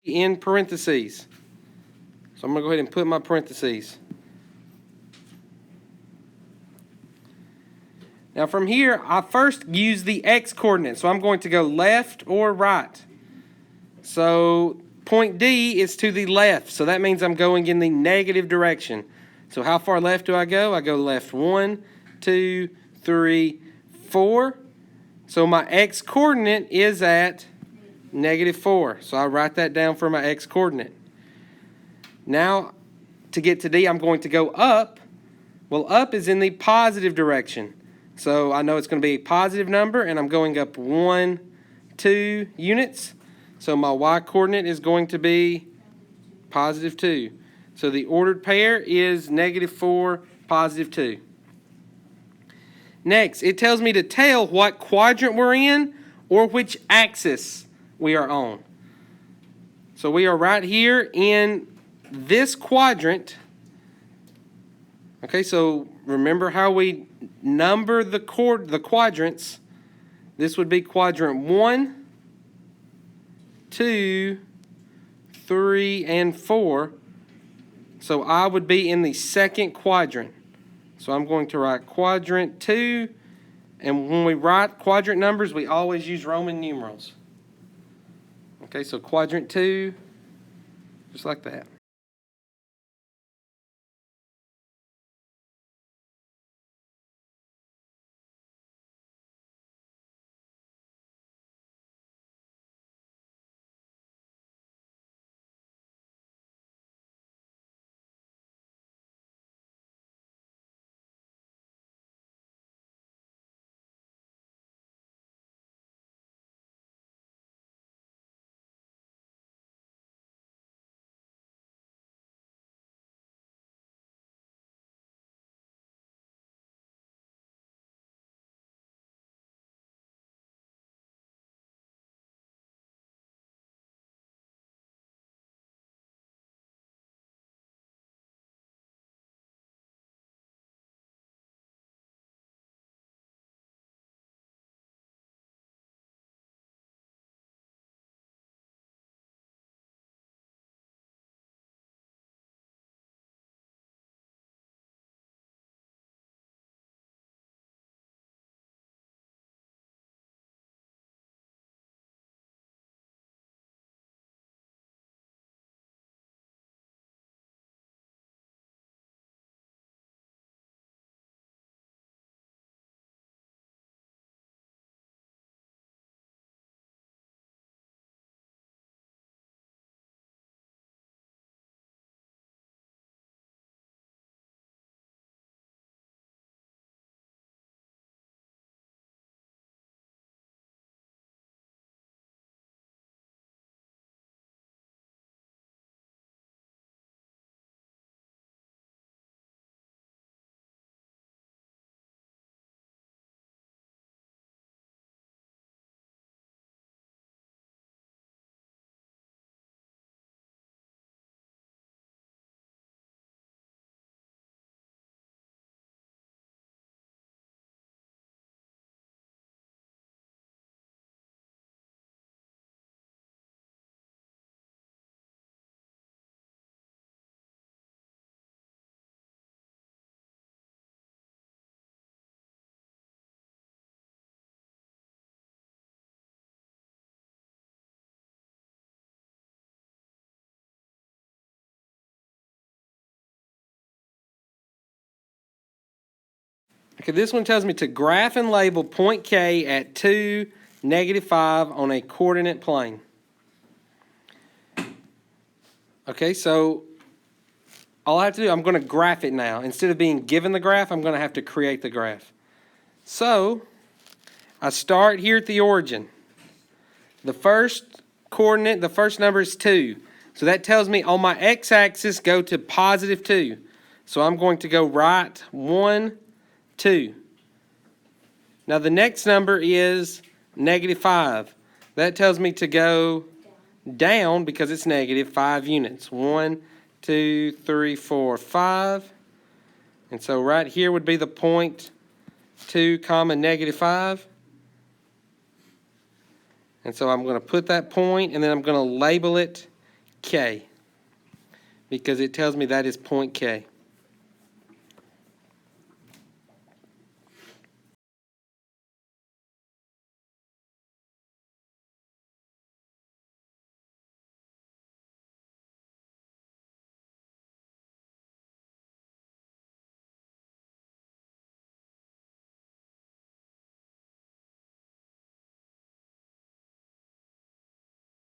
in parentheses. So I'm going to go ahead and put my parentheses. Now from here, I first use the x-coordinate. So I'm going to go left or right. So point D is to the left. So that means I'm going in the negative direction. So how far left do I go? I go left 1, 2, 3, 4. So my x-coordinate is at -4. So I write that down for my x-coordinate. Now, to get to D, I'm going to go up. Well, up is in the positive direction. So I know it's going to be a positive number, and I'm going up 1, 2 units. So my y-coordinate is going to be +2. So the ordered pair is -4, +2. Next, it tells me to tell what quadrant we're in or which axis we are on. So we are right here in this quadrant. Okay, so remember how we number the quadrants. This would be quadrant 1, 2, 3, and 4. So I would be in the second quadrant. So I'm going to write quadrant 2. And when we write quadrant numbers, we always use Roman numerals. Okay, so quadrant 2, just like that. Okay, this one tells me to graph and label point K at 2, -5 on a coordinate plane. Okay, so all I have to do, I'm going to graph it now. Instead of being given the graph, I'm going to have to create the graph. So I start here at the origin. The first coordinate, the first number is 2. So that tells me on my x-axis, go to +2. So I'm going to go right 1, 2. Now the next number is -5. That tells me to go down because it's negative 5 units. 1, 2, 3, 4, 5. And so right here would be the point 2, -5. And so I'm going to put that point and then I'm going to label it K, because it tells me that is point K.